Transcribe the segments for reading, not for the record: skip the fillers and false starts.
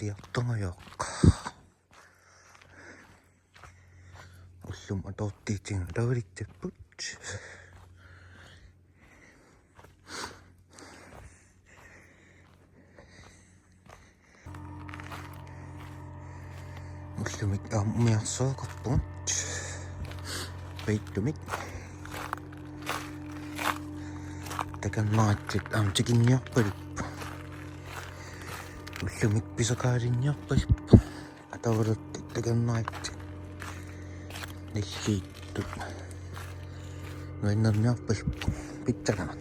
иллиартanga yoqqa ullum atortiitinga laulitsapput ullumik umiarsuuqarpungut peittumik takannaatsit tikinniarpalippu ullumik pisakaalinniarpalippu atavuluttik takannaatsit nilliittut nuinnerniarpalippu pittakana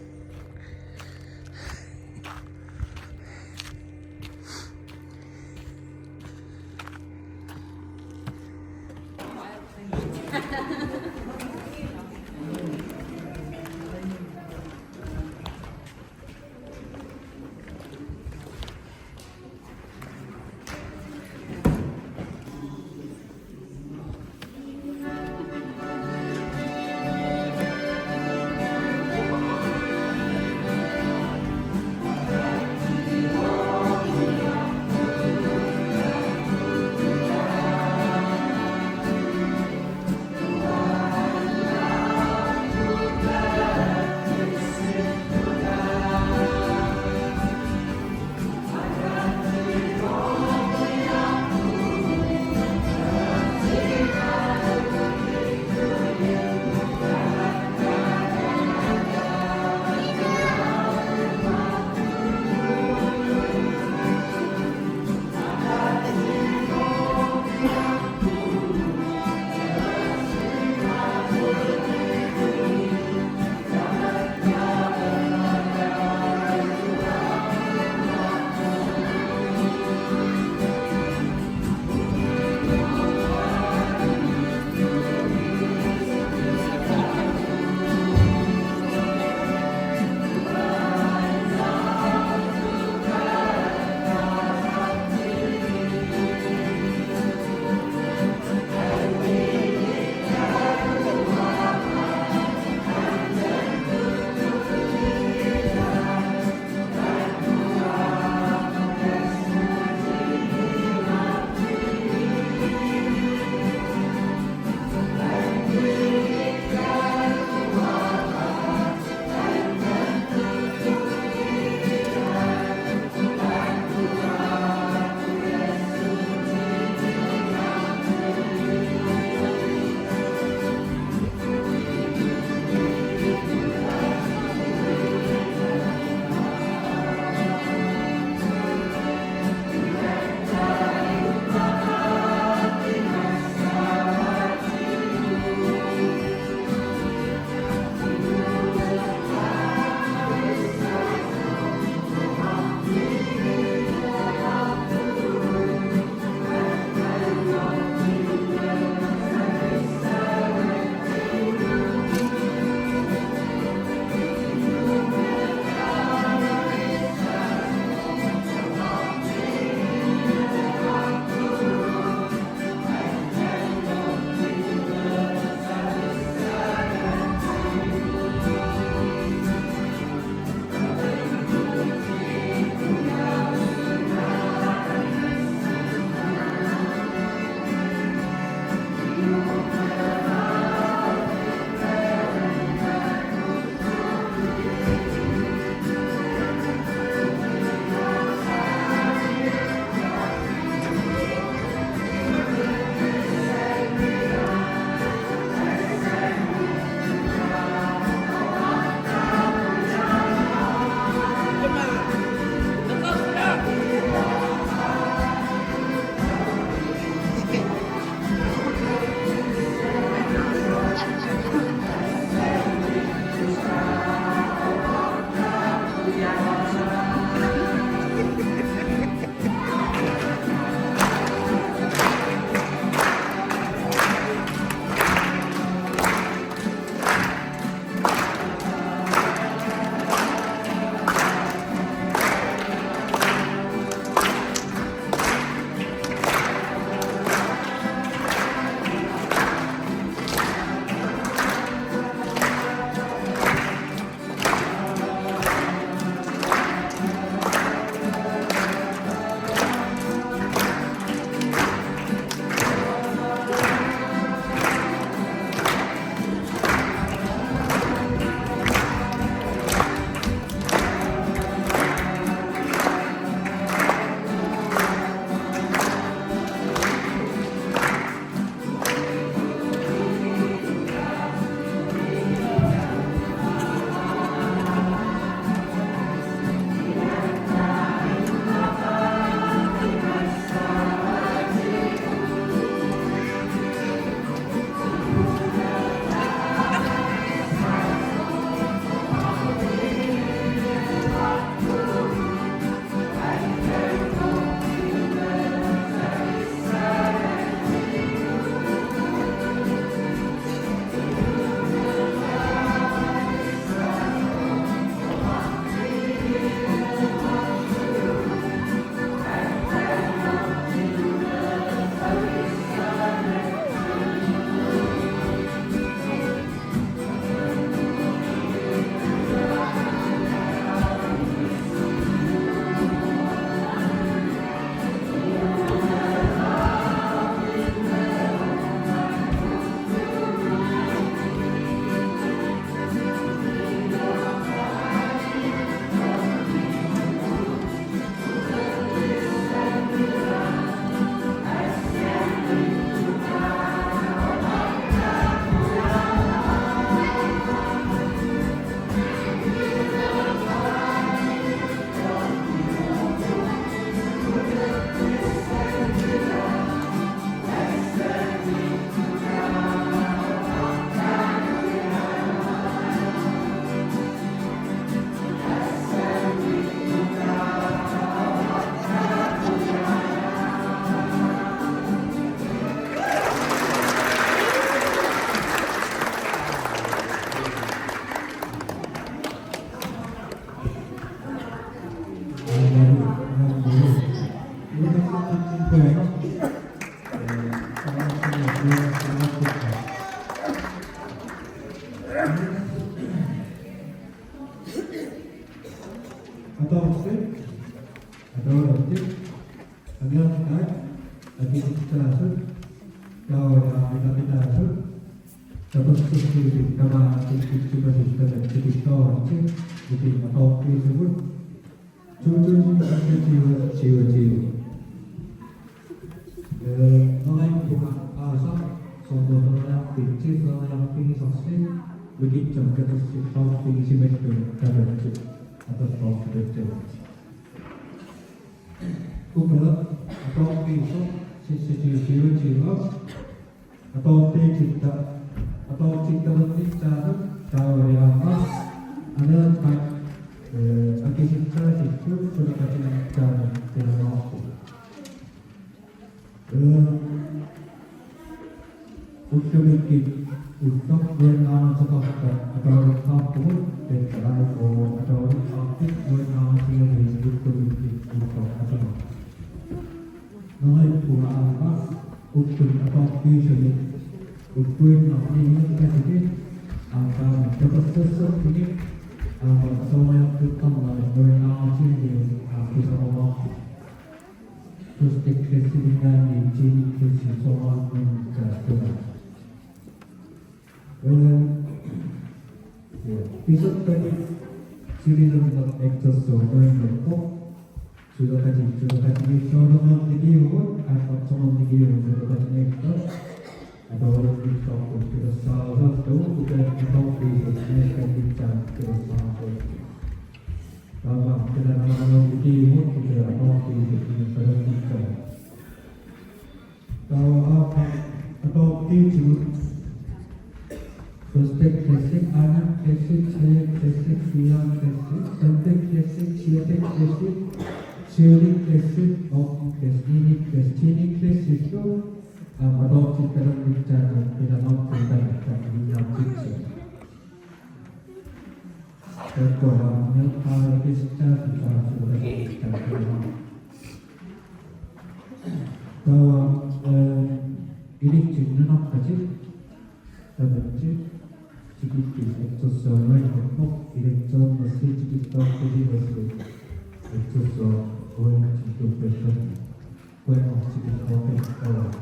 Entonces, habían aquí distrasos, ahora capitasos, tapos susunod ka makakikipagpapasista at kipistorche, iti matokri sa bud. Susunod sa jiwa. Mga ipumakaasa, sondo na pinchit, mga pinisaksin, begitu kata si topik si betul karetsu atau topik betul. Kumpulan topik itu jiwa atau cipta berbicara kalau yang mas ada aktivitas itu sudah kacau dalam waktu. Untuk bernama sekolah atau kampung dan kalau atau aktif bernama yang disebut politik atau mulai pula apa untuk atau visual untuk ini kasih akan dapat sesuatu ini atau yang pertama bernama sini bisa ngomong terus ekspresi dengan izin kesini soal menjadi episode tadi series of actors orang berpok sudah kaji seorang video atau seorang video sudah kaji actor atau orang TikTok kita salah satu kita video mereka bincang kita salah satu kalau kita dalam video kita video kita sedang bincang atau video prospek klasik, anak klasik, saya klasik, siang klasik, santai klasik, siatek klasik, siulik klasik, om klasik, klasik itu adopsi dalam bicara tidak mau kita dalam bicara. Terkadang hal bicara sudah bicara. Bahwa ini jenis kecil, terbentuk sedikit eksosomen untuk direktur mesin digital jadi mesin eksosom orang itu betul orang digital betul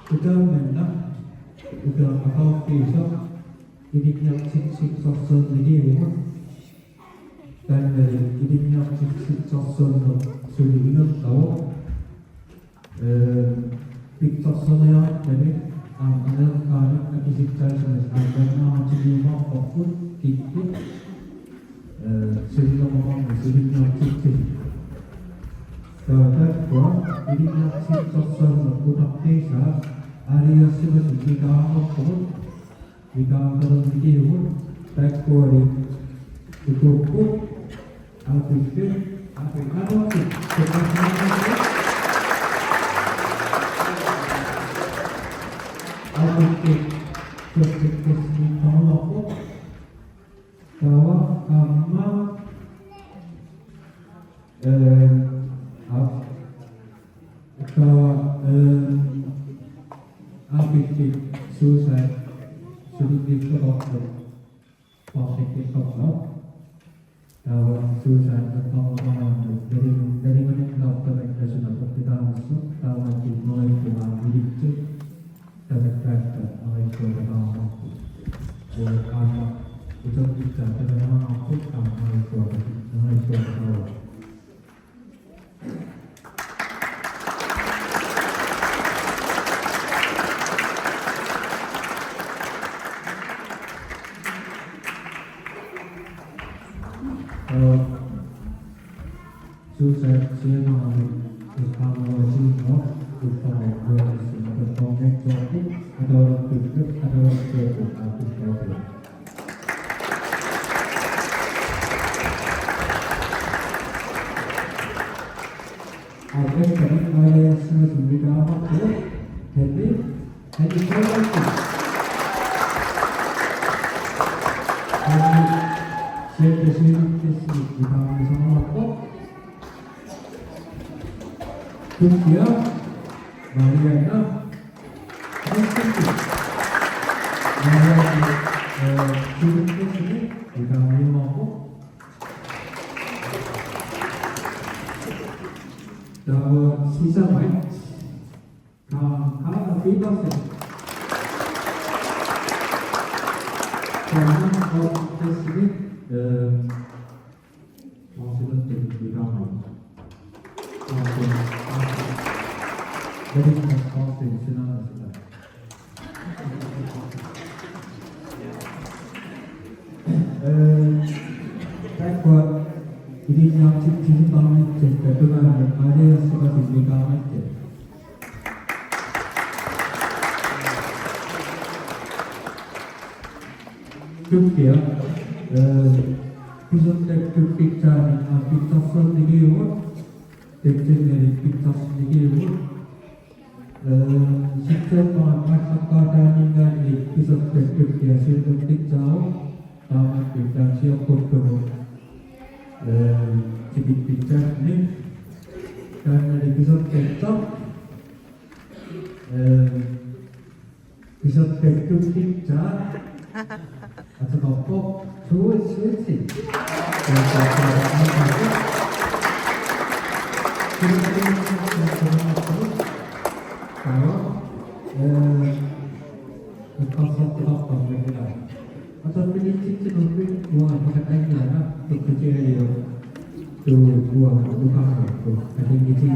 kita menang udah apa besok ini yang sik sosok ini dan dari hidupnya sosok sudah tahu sosok yang dari anak aktivitas agama macam apapun itu sudah ngomong hidupnya kalau hidupnya sosok udah desa area seperti kita apapun kita kalau video backward itu pun Alpikir, Alpikir, bahwa Alpikir susah sedikit terlalu positif terlalu kalau susah atau dari mana kita sudah kita masuk kalau nanti mulai pulang hidup terdekat mulai pulang boleh anak itu kita terdengar aku mulai pulang susah saya mengalami teknologi utama atau komik atau pikir atau sesuatu apa tadi ada yang sangat berbeda apa jadi saya kesini kita sama apa Rusia 마리아가 헬스키 마리아의 기분 때문에 우리가 이용하고 다음 시작을 가나 비버스 Karena proses ini maksudnya di dalam jadi proses senang sekali. Saya buat ini yang cincin banget juga dengan ada seperti di dalam itu. Türkiye Kuzey Türkçe'nin aplikasyon diyor, teknikleri aplikasyon diyor. Şirket masyarakat dengan Kuzey Türkiye şirket jauh, sama aplikasi kotor, sedikit picture ini, karena di Kuzey Türkçe atau kelompok suci dan kalau kelompok mereka atau penyicip mungkin buah pakai tangan untuk kerja dia tu buah bukan tu ada gizi.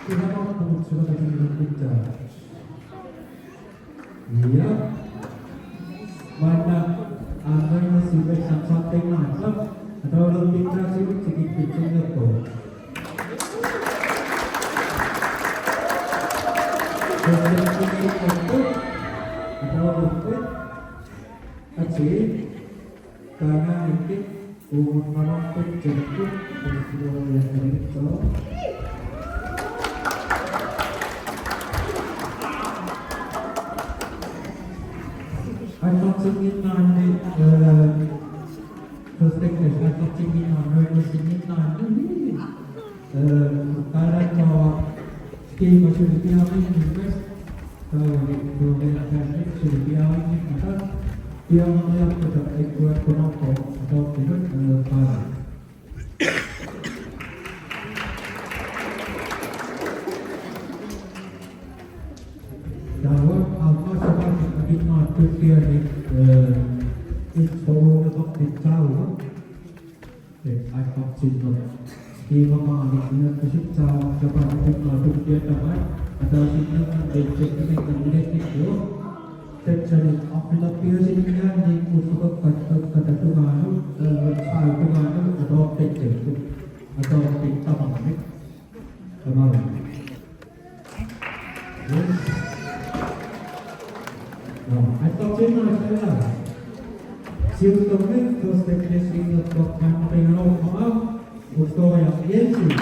Kenapa kamu sudah berjumpa kita? Iya, banyak ada yang sudah sampai masak atau lebih terakhir sedikit lepas. Sedikit lepas atau lepas, kecil karena mungkin orang penjemput bersuara yang kencang. Atau cintaan ni, perspektif atau cintaan relasi cintaan ni, kalau kita masih diambil invest, kalau diambil sudah diambil maka dia melihat pada ekonomi atau tidak para. Dalam apa sebab kita Türkiye ilk formålet att betalda är faktiskt di mana kita kita dapat Türkiye dapat atau kita berjaya dengan itu terjadi apabila biasanya di pusat kata tuan saya tuan atau terjadi atau kita mengambil kemarin. Atau cina saya siapkan perspektif untuk mengenal maaf untuk yang Yesus.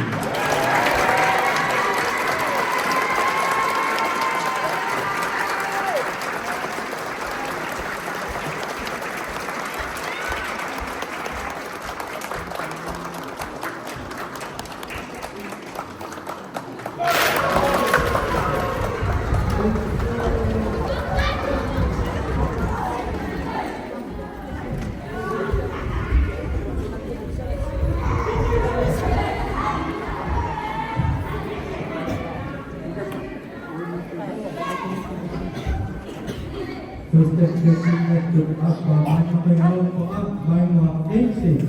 Perspektif untuk apa mengenal maaf banyak Yesus.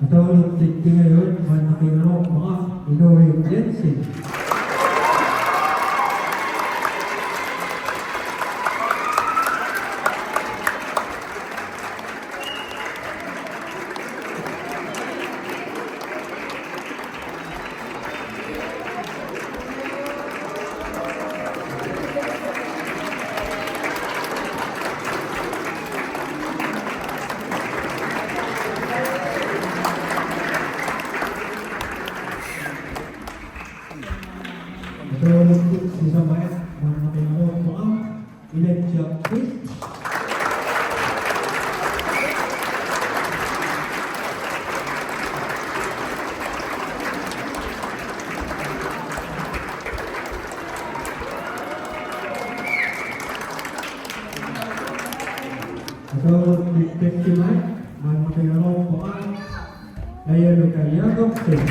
Atau tinggal mana tinggal maaf Yesus. Ito untuk sisa main mga pinanong mga Iletia Quiz. Ito diktiman mga pinanong mga Ayan ang kanya doktor.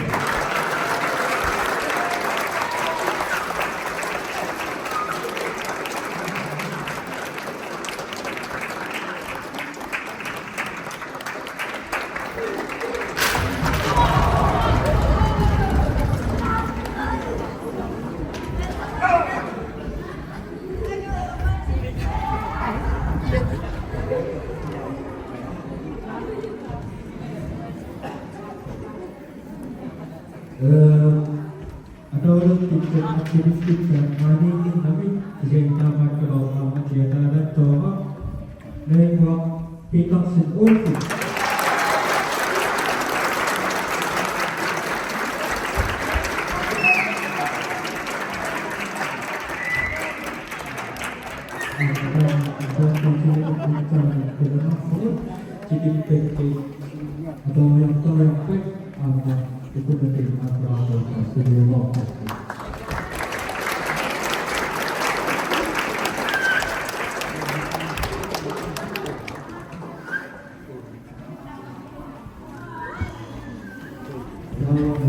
Ada orang tiket aktivistik dan mani ini kami sehingga mereka amat tiada dan coba mereka pitang seorang. Atau yang terlalu itu nanti apa studio box. Kalau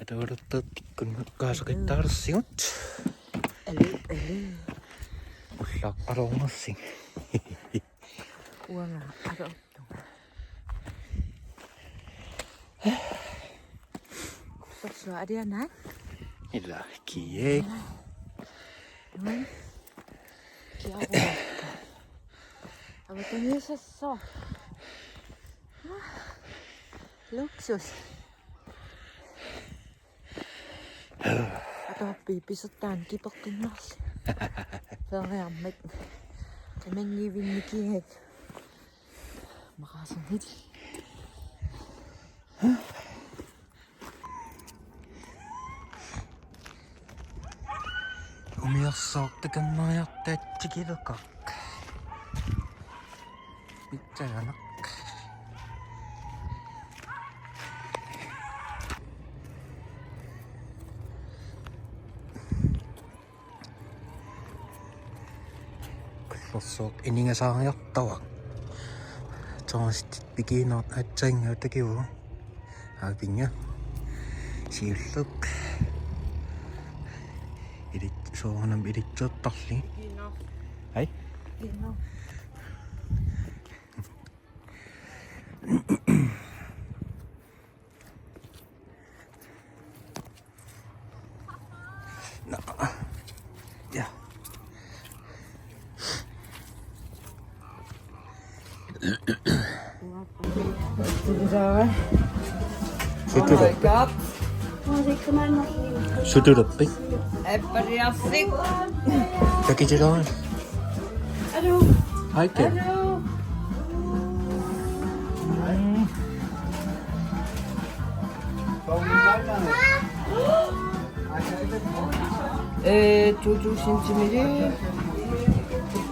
Ada odottaa kun kaasakit tarssiut. Mulla arommassin. Uanga arottu. Sosua adia nai. Illa kiei. Noin. Kiavuutta. Avata niisessä. Luksus. Ato piipisottaan kipokkinnas. Se on jammet. Se meni vinnikin. Makasin heti. Umiassauttekan ajatteet tikidokak. Mitä janak? Klossok ininga saa jattava. Se on sitten pikinat näitä sengöitä kivu. Häpinä. Siirluk. Sohonam iditsot talli. Hei? No. Ja. Sutudoppi. Äppäriassi. Takijiroin. Hallo. Haike. Hallo. Tutu centimeter.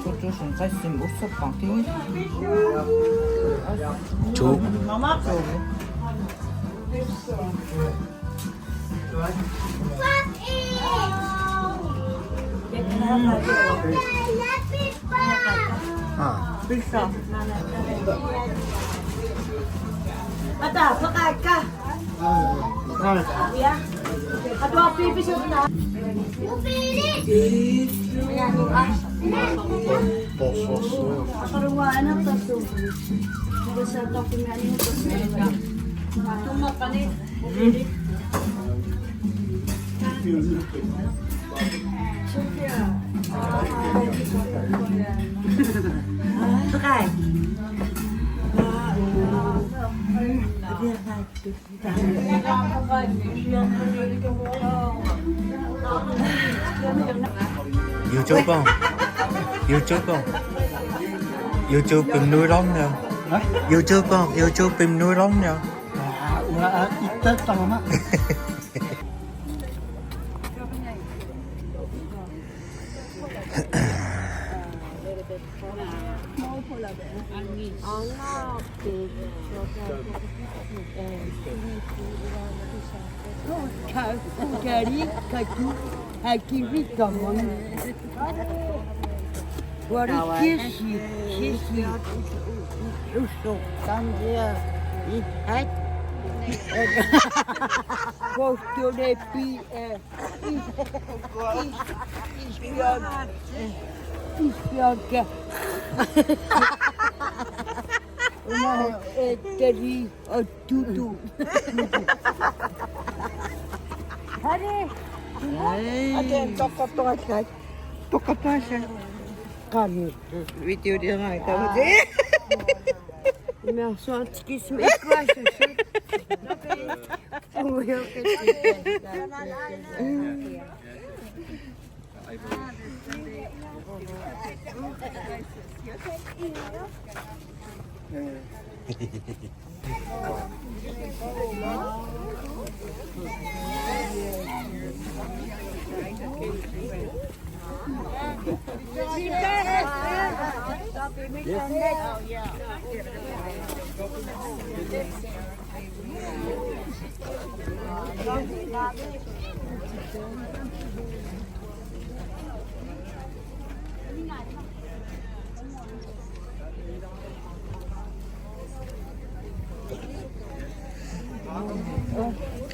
Tutu centimeter musta panting. Chu. Mama. Ah. Bisa. Ada pakai ka? Ya. Aduh api bisa na. Ayan yung Karuwaan ang taso. Basta document yung taso. Tumapanin. Pakai. YouTube không? YouTube không? YouTube tìm nuôi lắm nè. YouTube không? YouTube tìm nuôi lắm nè. Itta tamama. Kari kaki hakimi tamam. Wari kesi usoktan dia ihat. Kosto lepi ispion ke. Una teri tutu. Hadi. Ada tokat-tokat. Tokat-tokat. Kami video dia ngai tahu je. Merci un petit kiss mais quoi ce chou. Oui, OK.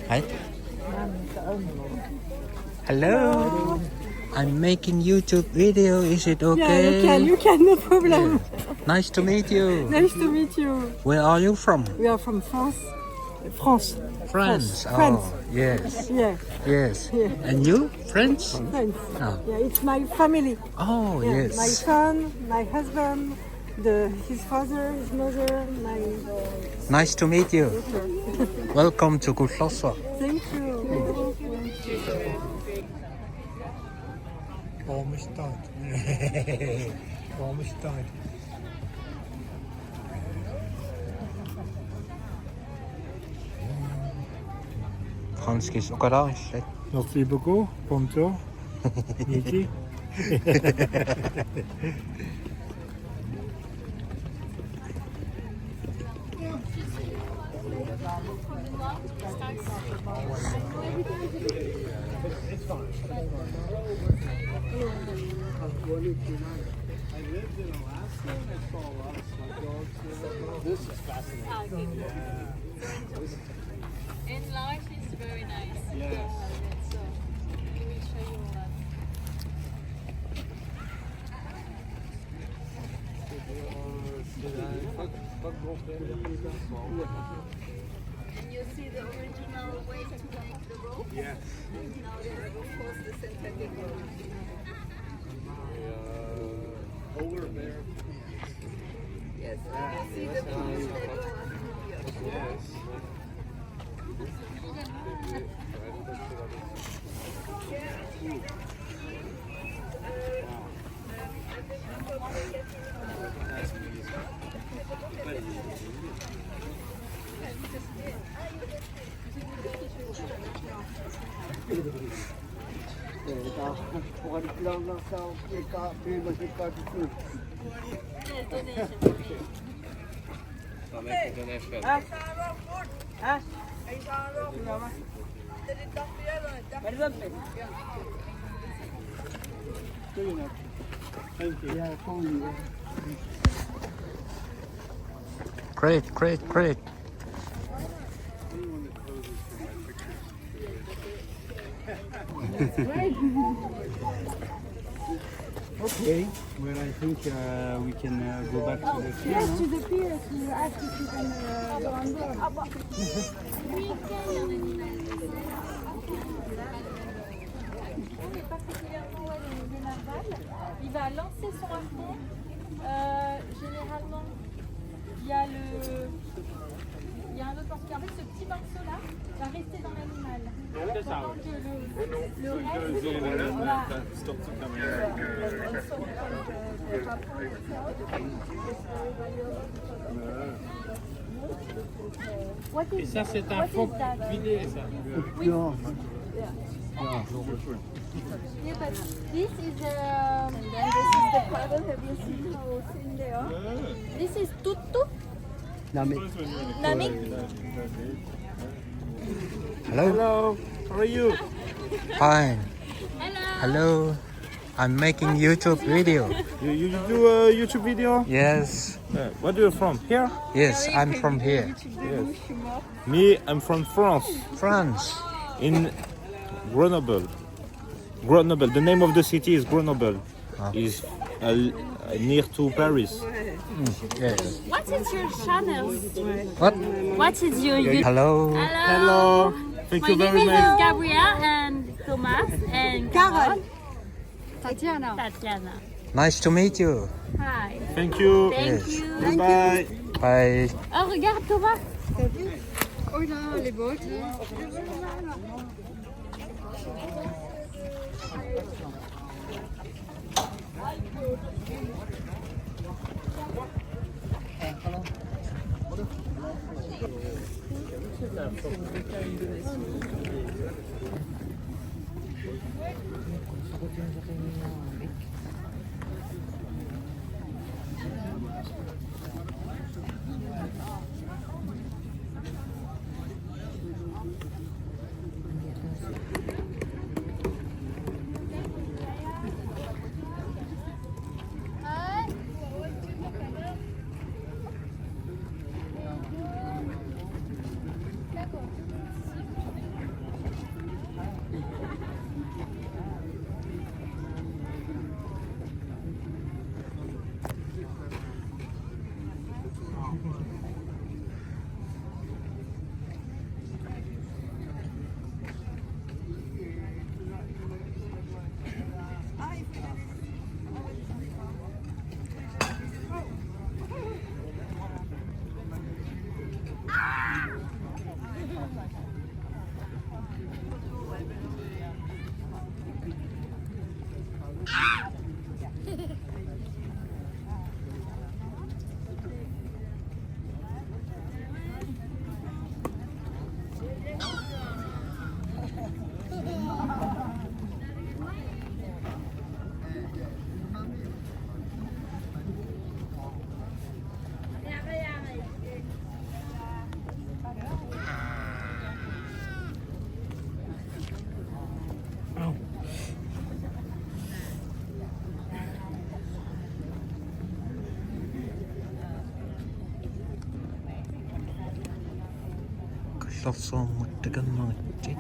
Hei. Hello. I'm making YouTube video. Is it okay? Yeah, you can, no problem. Nice to meet you. Nice to meet you. Where are you from? We are from France. France. France. France. Oh, yes. Yeah, Yes. Yeah. And you? French? France. Oh, Yeah, it's my family. oh Yeah, yes. My son, my husband, his father, his mother, my Nice to meet you. Welcome to Gulfossa. Thank you. Olmuşlar. Olmuşlar. Fransk is ook al shit. Merci beaucoup. Bonjour. Niki. In life is very nice. Yes. So we will show you all that. And you see the original way to make the rope? Yes. Now they have of course the synthetic rope. Over there. Yes. You see the tools that go under the ocean. Great, great, great. Okay. Well, I think we can go back to the pier. To the pier to ask if you can go on board. On est particulièrement le narval. Il va lancer son harpon. Généralement, il y a un autre morceau. En fait, ce petit morceau-là va rester dans l'animal. Pendant que le reste va... Et ça, c'est un fond vidé, ça. Yeah, but this is the paddle. Have you seen how it's in there? This is tuttu. Nami. Hello. Hello. How are you? Fine. Hello. Hello. I'm making YouTube video. You do a YouTube video? Yes. Where are you from? Here? Yes, I'm from here. Yes. Me, I'm from France. France. In Grenoble. Grenoble. The name of the city is Grenoble. Ah. Is near to Paris. Yes. What is your channel? What? What is your YouTube? Hello. Hello. Thank My you name very is much. Gabrielle and Thomas and Carole. Tatiana. Nice to meet you. Hi. Thank you. Thank Yes. you. Bye. Bye. Oh, regarde Thomas. Oh là, les bottes. 있었어 어떻게 넣었지?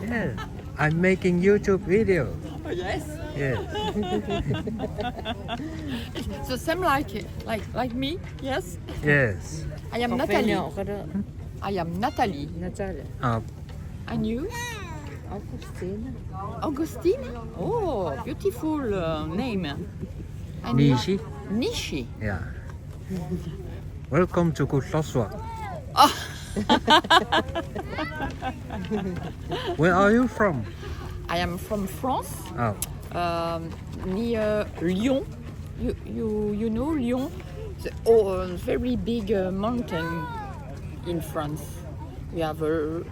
Yeah, I'm making YouTube video. Oh, yes. Yeah. It's the same like me. Yes. Yes. I am Natalie. I am Natalie. And you? Augustine. Oh, beautiful name. And you? Nishi. Nishi. Yeah. Welcome to Kutloswa. Where are you from? I am from France, Oh. near Lyon. You know Lyon? It's a very big mountain in France. We have a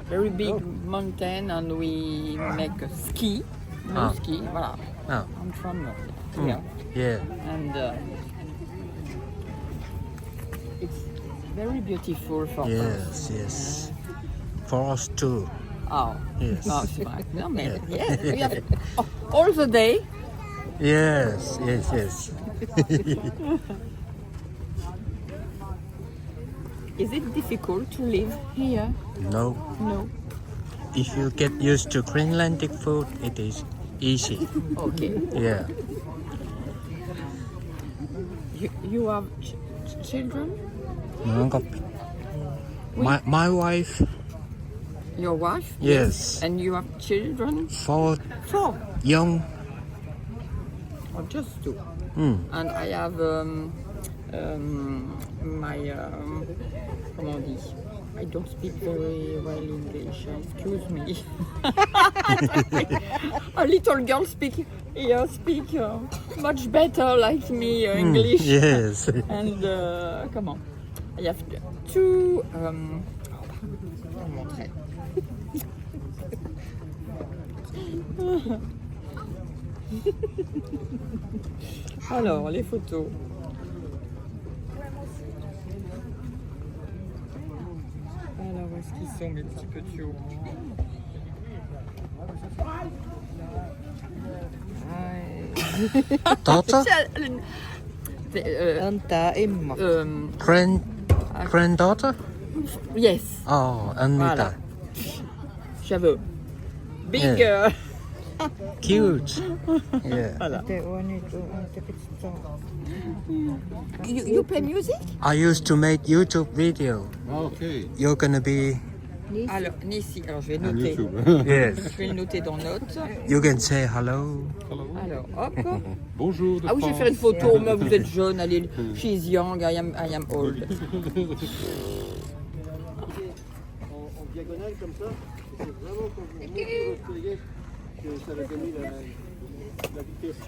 very big mountain and we make ski. Ah. Ski. Voilà. Oh. I'm from here. Yeah. And it's very beautiful for us. Yes, yes. For us too. Oh, Yes. oh, c'est vrai. Non, mais yes, we have all the day. Yes, yes, yes. Is it difficult to live here? No. No. If you get used to Greenlandic food, it is easy. Okay. Yeah. You have children? My wife, Your wife? yes, And you have children? 4 4 young. or just 2? And I have my comment on dit? I don't speak very well English. Excuse me. A little girl speak much better like me English. Yes. And comment? I have 2. Je vais vous montrer. Alors, les photos. Alors, où est-ce qu'ils sont, mes petits petits? Daughter? Granddaughter? Yes, Oh, Anita. she have a big. Yeah. Cute. Yeah. Voilà. You play music? I used to make YouTube video. Okay. You're gonna be, Alors, Nissi, alors je vais noter. yes. Je vais le noter dans notes. You can say hello. Alors, hop. Bonjour de Ah oui, je vais France. faire une photo, mais vous êtes jeune, allez, she's young, I am old. En diagonale comme ça, c'est vraiment quand vous montez votre pagaie que ça va donner la vitesse.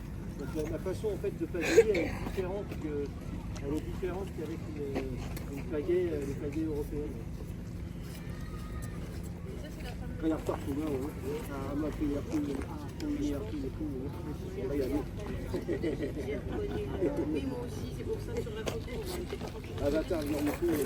Donc la façon en fait de pagayer elle est différente qu'avec une pagaie, les pagaies européennes. Regarde partout là, à ma fille, à tout, regardez. Avatar, je m'en mets plus,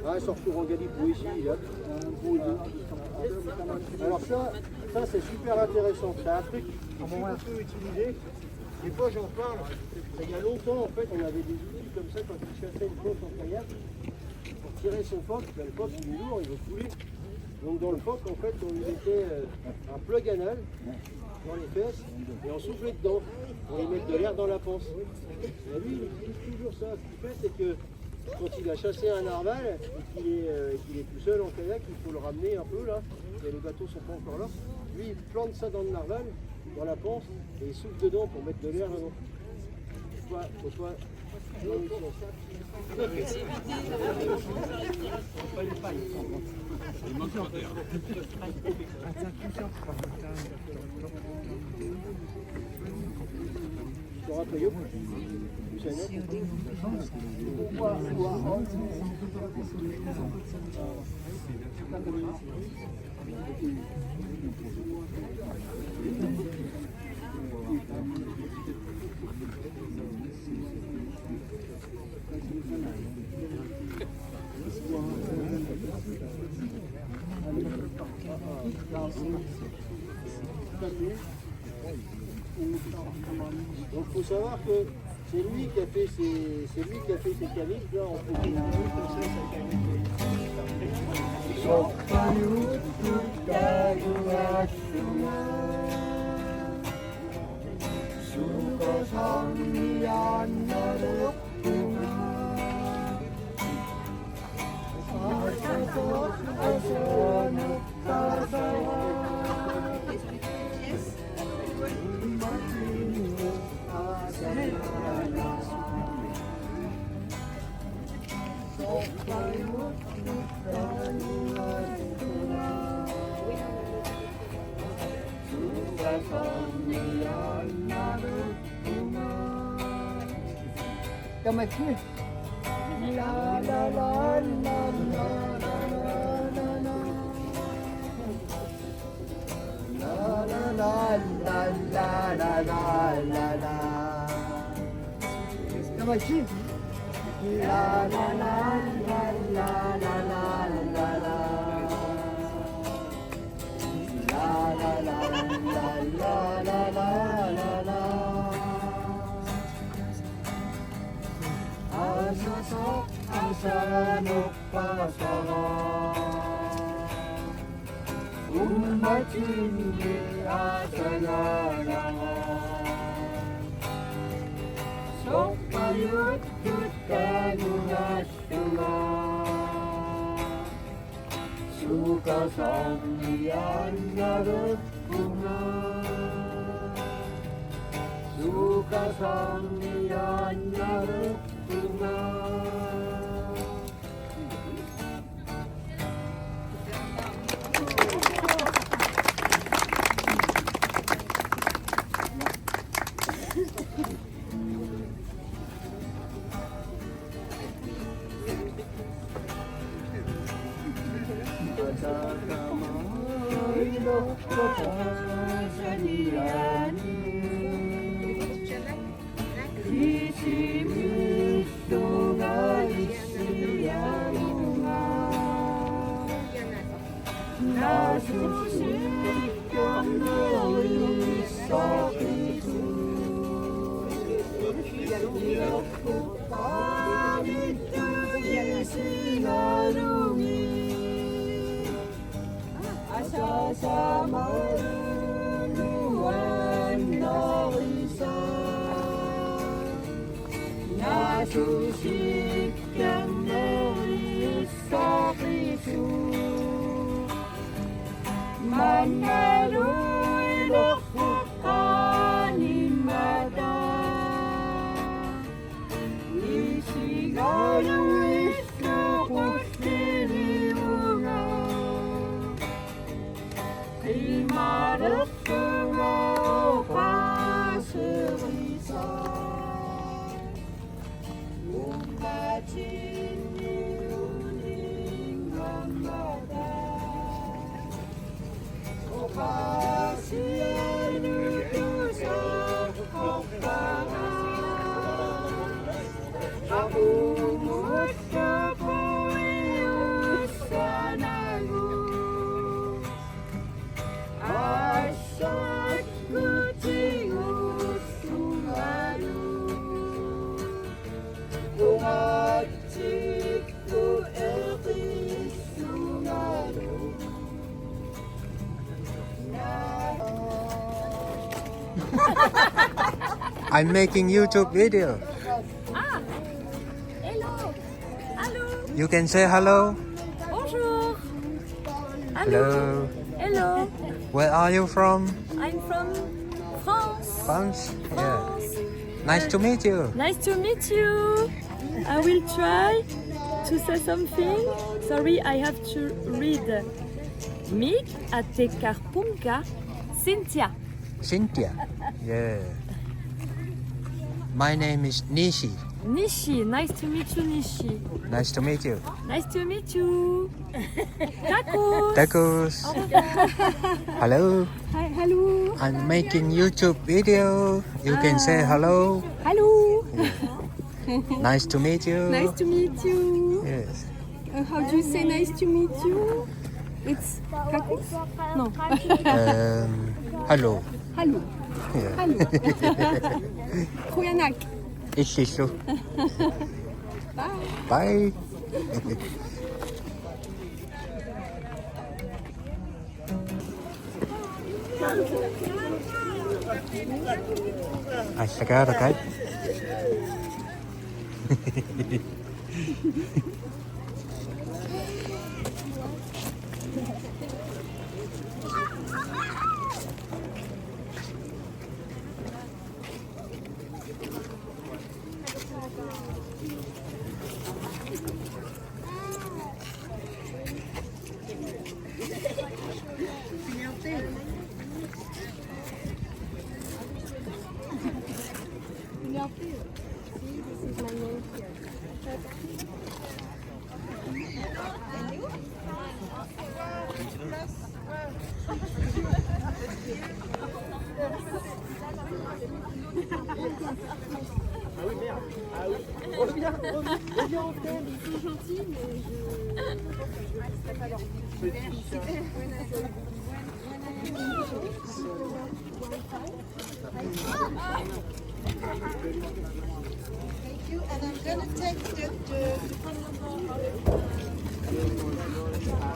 Ah, surtout en Galip, oui, ici, là. Alors ça c'est super intéressant. C'est un truc qu'on peut utiliser. Des fois j'en parle. Il y a longtemps en fait on avait des outils comme ça quand tu chasses une côte en kayak. Pour tirer son phoque, le phoque il est lourd, il veut couler. Donc dans le phoque, en fait, on lui mettait un plug anal dans les fesses et on soufflait dedans pour lui mettre de l'air dans la panse. Et lui, il utilise toujours ça. Ce qu'il fait, c'est que quand il a chassé un narval et qu'il est tout seul en kayak, il faut le ramener un peu là, et les bateaux sont pas encore là. Lui, il plante ça dans le narval, dans la panse, et il souffle dedans pour mettre de l'air dedans. Faut pas Donc il faut savoir que c'est lui qui a fait ses caniches là en photo. I'm making YouTube video. Hello. Hello. You can say hello. Bonjour. Hello. Hello. Where are you from? I'm from France. France? Yeah. Nice to meet you. Nice to meet you. I will try to say something. Sorry, I have to read. Mig atekarpunka Cynthia. Cynthia. Yeah. My name is Nishi. Nishi. Nice to meet you, Nishi. Nice to meet you. Nice to meet you. Tacos. Tacos. Hello. Hi, hello. I'm making YouTube video. You can say hello. Hello. Nice to meet you. Nice to meet you. Yes. How do you say nice to meet you? It's Kakus? No. Hello. Hello. Yeah. Hello. Koyanak. Ishisu. Bye. I forgot, okay? Thank you, and I'm gonna take the